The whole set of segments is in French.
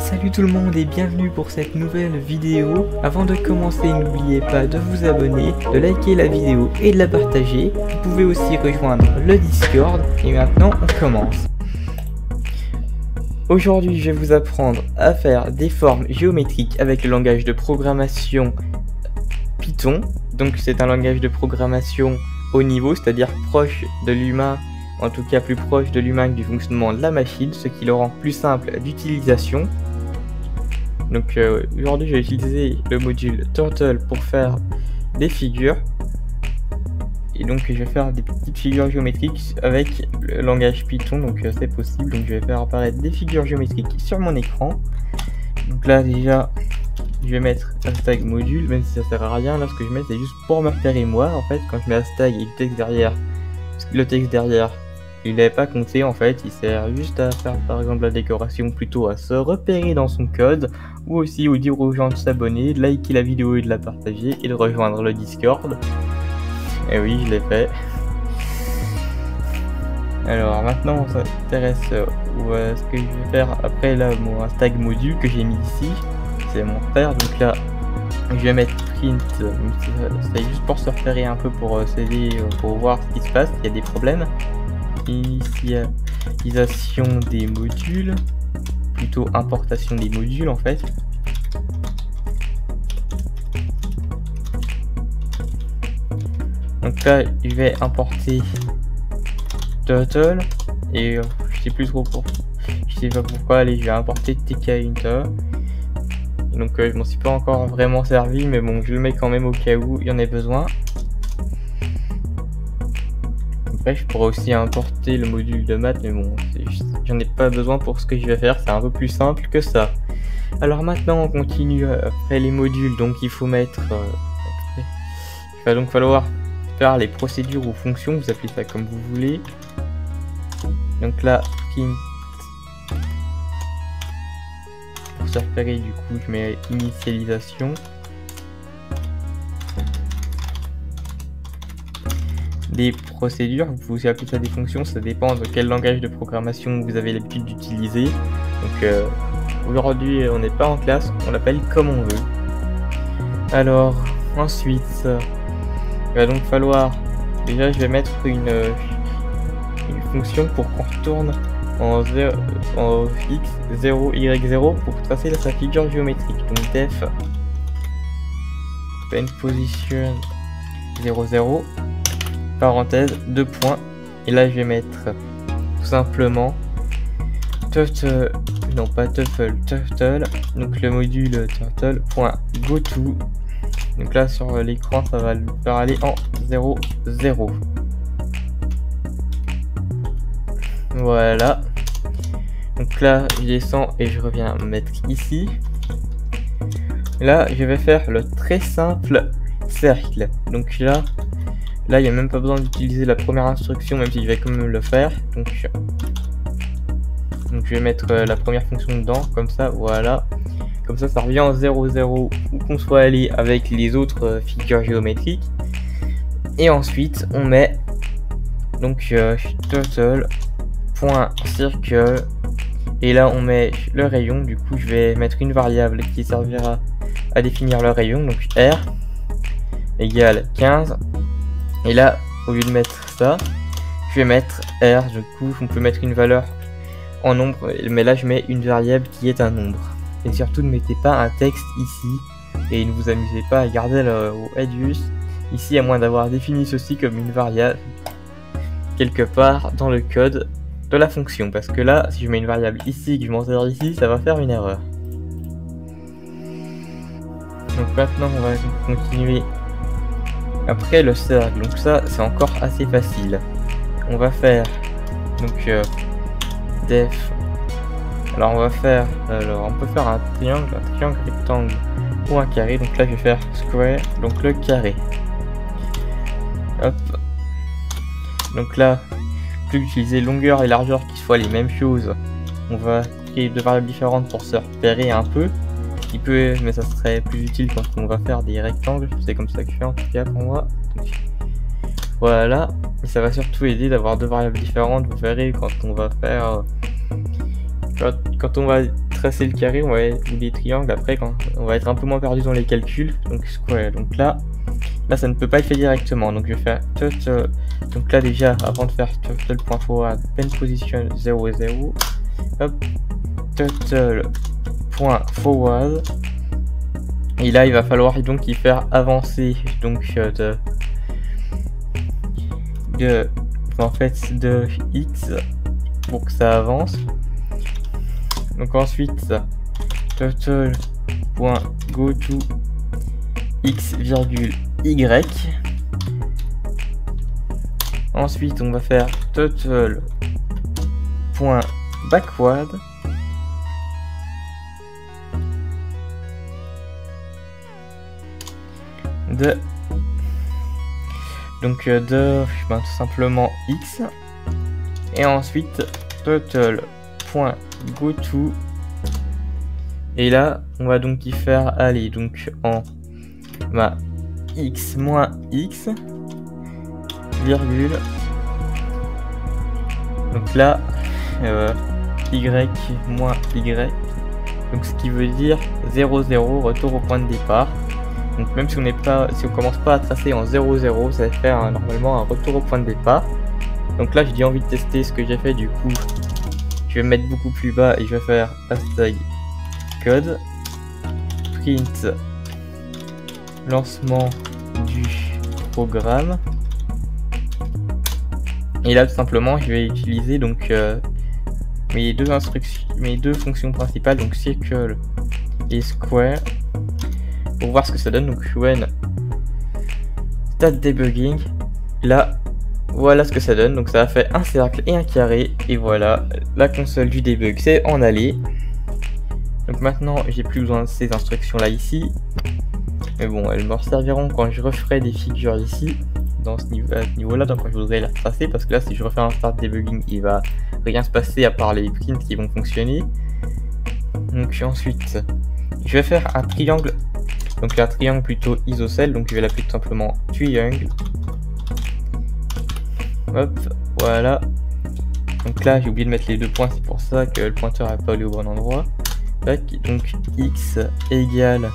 Salut tout le monde et bienvenue pour cette nouvelle vidéo. Avant de commencer, n'oubliez pas de vous abonner, de liker la vidéo et de la partager. Vous pouvez aussi rejoindre le Discord. Et maintenant, on commence. Aujourd'hui, je vais vous apprendre à faire des formes géométriques avec le langage de programmation Python. Donc c'est un langage de programmation haut niveau, c'est-à-dire proche de l'humain, en tout cas plus proche de l'humain que du fonctionnement de la machine, ce qui le rend plus simple d'utilisation. Donc aujourd'hui je vais utiliser le module Turtle pour faire des figures. Et donc je vais faire des petites figures géométriques avec le langage Python, donc c'est possible. Donc je vais faire apparaître des figures géométriques sur mon écran. Donc là déjà je vais mettre hashtag module, même si ça sert à rien. Là ce que je mets c'est juste pour me repérer moi en fait. Quand je mets hashtag et le texte derrière, il n'est pas compté en fait, il sert juste à faire par exemple la décoration, plutôt à se repérer dans son code, ou aussi dire aux gens de s'abonner, de liker la vidéo et de la partager, et de rejoindre le Discord. Et oui, je l'ai fait. Alors maintenant on s'intéresse à ce que je vais faire après là, mon hashtag module que j'ai mis ici, c'est mon frère, donc là je vais mettre print, c'est juste pour se repérer un peu, pour s'aider, pour voir ce qui se passe, s'il y a des problèmes. Initialisation des modules, plutôt importation des modules en fait. Donc là je vais importer Turtle et je sais plus trop je sais pas pourquoi. Allez, je vais importer TKInter. Donc je m'en suis pas encore vraiment servi, mais bon, je le mets quand même au cas où il y en ait besoin. Après je pourrais aussi importer le module de maths, mais bon, j'en ai pas besoin pour ce que je vais faire, c'est un peu plus simple que ça. Alors maintenant on continue après les modules. Donc il faut mettre il va donc falloir faire les procédures ou fonctions, vous appelez ça comme vous voulez. Donc là print, pour se repérer du coup je mets initialisation. Des procédures, vous pouvez aussi appeler ça des fonctions, ça dépend de quel langage de programmation vous avez l'habitude d'utiliser. Donc aujourd'hui on n'est pas en classe, on l'appelle comme on veut. Alors ensuite il va donc falloir, déjà je vais mettre une fonction pour qu'on retourne en x 0 y0 pour tracer sa figure géométrique. Donc def position 0 0 parenthèse 2 points, et là je vais mettre tout simplement turtle, non pas turtle, donc le module turtle.goto. Donc là sur l'écran ça va le faire aller en 0 0. Voilà, donc là je descends et je reviens mettre ici. Là je vais faire le très simple cercle. Donc là il n'y a même pas besoin d'utiliser la première instruction, même si je vais quand même le faire. Donc je vais mettre la première fonction dedans, comme ça, voilà. Comme ça revient en 0 0 où qu'on soit allé avec les autres figures géométriques. Et ensuite on met donc turtle.circle, et là on met le rayon. Du coup je vais mettre une variable qui servira à définir le rayon, donc r égale 15. Et là, au lieu de mettre ça, je vais mettre R. Du coup, on peut mettre une valeur en nombre, mais là je mets une variable qui est un nombre. Et surtout, ne mettez pas un texte ici, et ne vous amusez pas à garder le radius ici, à moins d'avoir défini ceci comme une variable quelque part dans le code de la fonction. Parce que là, si je mets une variable ici et que je m'en sers ici, ça va faire une erreur. Donc maintenant, on va continuer. Après le cercle, donc ça c'est encore assez facile. On va faire donc def. Alors on peut faire un triangle rectangle ou un carré. Donc là je vais faire square, donc le carré. Hop. Donc là, plus utiliser longueur et largeur qui soient les mêmes choses, on va créer deux variables différentes pour se repérer un peu. Mais ça serait plus utile quand on va faire des rectangles, c'est comme ça que je fais en tout cas pour moi. Donc, voilà, et ça va surtout aider d'avoir deux variables différentes. Vous verrez quand on va faire quand on va tracer le carré ou les triangles après quand on va être un peu moins perdu dans les calculs. Donc square. Donc là ça ne peut pas être fait directement. Donc je vais faire total. Donc là déjà avant de faire total.forward pen position 0 0. Hop. Total.forward. Et là il va falloir donc y faire avancer donc en fait de x pour que ça avance. Donc ensuite total.goTo x virgule y. Ensuite on va faire total.backward de tout simplement x. Et ensuite total.goTo. Et là on va donc y faire aller donc en x moins x virgule. Donc là y moins y. Donc ce qui veut dire 0 0 retour au point de départ. Donc même si on commence pas à tracer en 0 0, ça va faire normalement un retour au point de départ. Donc là j'ai envie de tester ce que j'ai fait, du coup je vais mettre beaucoup plus bas et je vais faire hashtag code print lancement du programme. Et là tout simplement je vais utiliser donc mes deux fonctions principales, donc circle et square, pour voir ce que ça donne. Donc when start debugging, là voilà ce que ça donne. Donc ça a fait un cercle et un carré, et voilà la console du debug c'est en allée. Donc maintenant j'ai plus besoin de ces instructions là ici, mais bon elles me serviront quand je referai des figures ici dans à ce niveau là, donc quand je voudrais la tracer, parce que là si je refais un start debugging il va rien se passer à part les prints qui vont fonctionner. Donc ensuite je vais faire un triangle, donc un triangle plutôt isocèle, donc je vais l'appeler tout simplement triangle. Hop, voilà. Donc là j'ai oublié de mettre les 2 points, c'est pour ça que le pointeur n'a pas allé au bon endroit. Tac, donc x égale,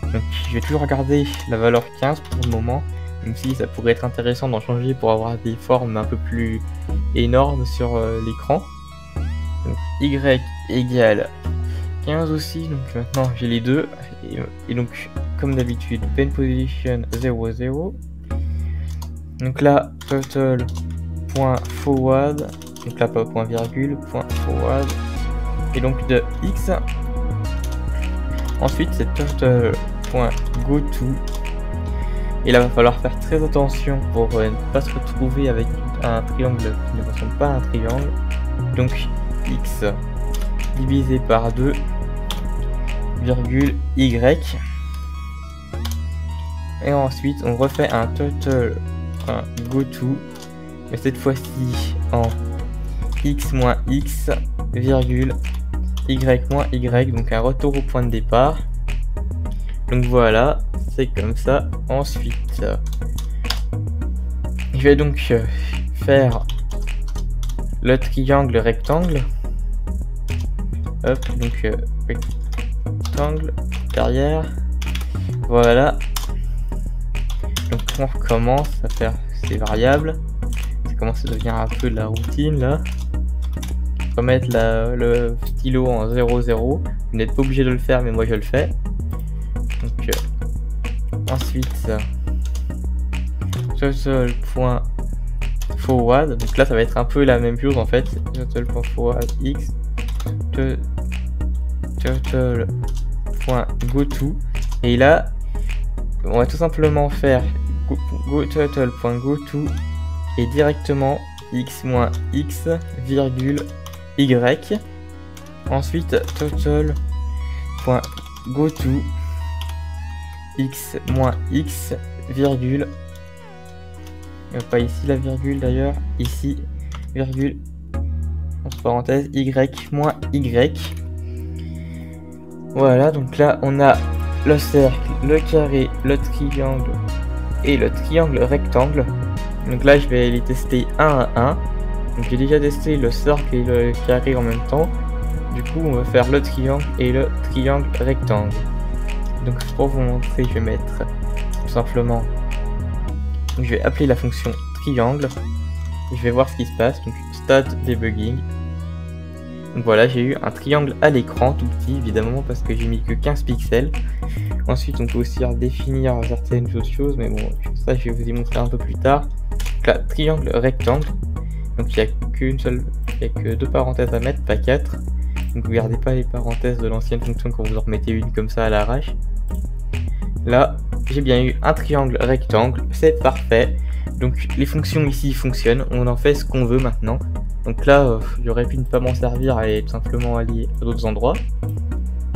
donc je vais toujours regarder la valeur 15 pour le moment, même si ça pourrait être intéressant d'en changer pour avoir des formes un peu plus énormes sur l'écran. Donc y égale 15 aussi, donc maintenant j'ai les deux, et donc comme d'habitude pen position 0 0. Donc là total.forward, donc là pas point virgule, point forward, et donc de x. Ensuite c'est total.goTo, et là va falloir faire très attention pour ne pas se retrouver avec un triangle qui ne ressemble pas à un triangle. Donc x divisé par 2 virgule y, et ensuite on refait un total.goTo, mais cette fois-ci en x moins x virgule y moins y, donc un retour au point de départ. Donc voilà, c'est comme ça. Ensuite je vais donc faire le triangle rectangle. Hop, donc rectangle derrière, voilà. Donc on recommence à faire ces variables, ça commence à devenir un peu de la routine là. Remettre le stylo en 0 0, vous n'êtes pas obligé de le faire mais moi je le fais. Donc ensuite total.forward, donc là ça va être un peu la même chose en fait. Total.forward x total.goTo, et là on va tout simplement faire total.goTo et directement x moins x virgule y. Ensuite total.goTo x moins x virgule, pas ici la virgule d'ailleurs, ici virgule entre parenthèses y moins y. Voilà, donc là on a le cercle, le carré, le triangle et le triangle rectangle. Donc là je vais les tester un à un. Donc j'ai déjà testé le cercle et le carré en même temps. Du coup, on va faire le triangle et le triangle rectangle. Donc pour vous montrer, je vais mettre tout simplement, je vais appeler la fonction triangle. Je vais voir ce qui se passe. Donc start debugging. Donc voilà, j'ai eu un triangle à l'écran, tout petit évidemment parce que j'ai mis que 15 pixels. Ensuite, on peut aussi redéfinir certaines autres choses, mais bon, ça je vais vous y montrer un peu plus tard. Donc là, triangle rectangle. Donc il n'y a qu'une seule, il n'y a que 2 parenthèses à mettre, pas 4. Donc vous gardez pas les parenthèses de l'ancienne fonction quand vous en remettez une comme ça à l'arrache. Là, j'ai bien eu un triangle rectangle, c'est parfait. Donc les fonctions ici fonctionnent, on en fait ce qu'on veut maintenant. Donc là, j'aurais pu ne pas m'en servir et tout simplement aller à d'autres endroits.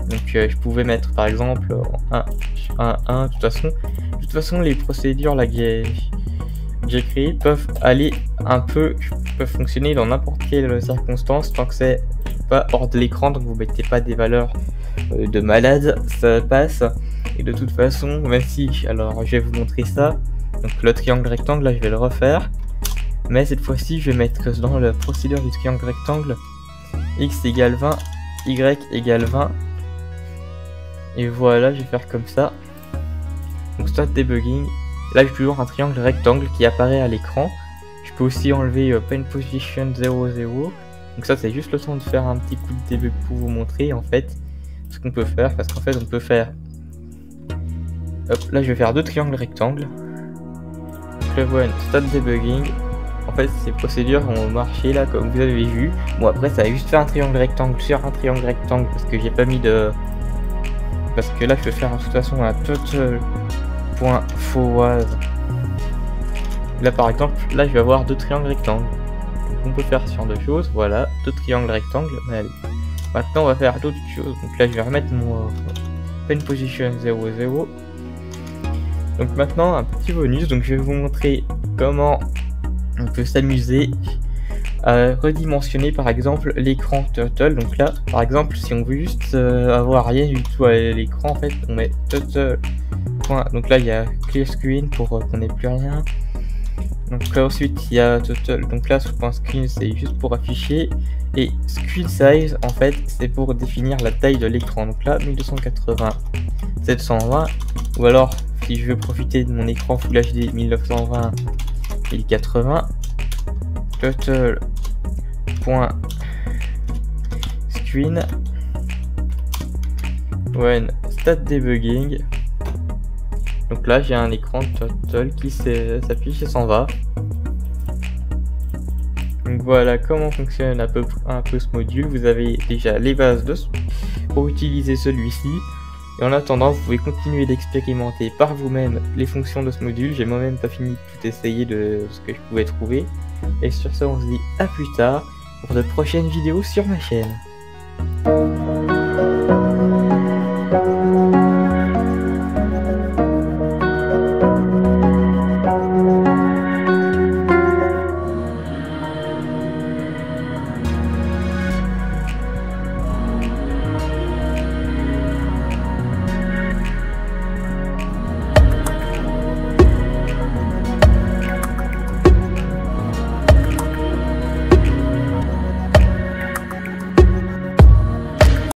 Donc je pouvais mettre par exemple 1, de toute façon les procédures là que j'ai créées peuvent aller peuvent fonctionner dans n'importe quelle circonstance tant que c'est pas hors de l'écran, donc vous mettez pas des valeurs de malade, ça passe. Et de toute façon, même si, alors je vais vous montrer ça, donc le triangle rectangle là je vais le refaire, mais cette fois-ci je vais mettre dans la procédure du triangle rectangle x égale 20, y égale 20, et voilà, je vais faire comme ça. Donc start debugging, là j'ai toujours un triangle rectangle qui apparaît à l'écran. Je peux aussi enlever pen position 0, 0. Donc ça c'est juste le temps de faire un petit coup de debug pour vous montrer en fait ce qu'on peut faire, parce qu'en fait on peut faire, hop, là je vais faire 2 triangles rectangles. Je vois une start debugging. En fait ces procédures ont marché là comme vous avez vu. Bon après ça a juste fait un triangle rectangle sur un triangle rectangle parce que j'ai pas mis de, parce que là je vais faire de toute façon un total.forward. Là par exemple, là je vais avoir 2 triangles rectangles. Donc on peut faire ce genre de choses, voilà, 2 triangles rectangles, mais allez. Maintenant on va faire d'autres choses. Donc là je vais remettre mon pen position 0, 0. Donc maintenant un petit bonus, donc je vais vous montrer comment on peut s'amuser à redimensionner par exemple l'écran Turtle. Donc là par exemple si on veut juste avoir rien du tout à l'écran, en fait on met Turtle. Donc là il y a clear screen pour qu'on n'ait plus rien. Donc là ensuite il y a Total, donc là ce point screen c'est juste pour afficher, et screen size en fait c'est pour définir la taille de l'écran. Donc là 1280 720, ou alors si je veux profiter de mon écran Full HD 1920 1080, Total.screen when start debugging. Donc là j'ai un écran Total qui s'affiche et s'en va. Donc voilà comment fonctionne un peu ce module. Vous avez déjà les bases pour utiliser celui-ci. Et en attendant, vous pouvez continuer d'expérimenter par vous-même les fonctions de ce module. J'ai moi-même pas fini de tout essayer de ce que je pouvais trouver. Et sur ce, on se dit à plus tard pour de prochaines vidéos sur ma chaîne.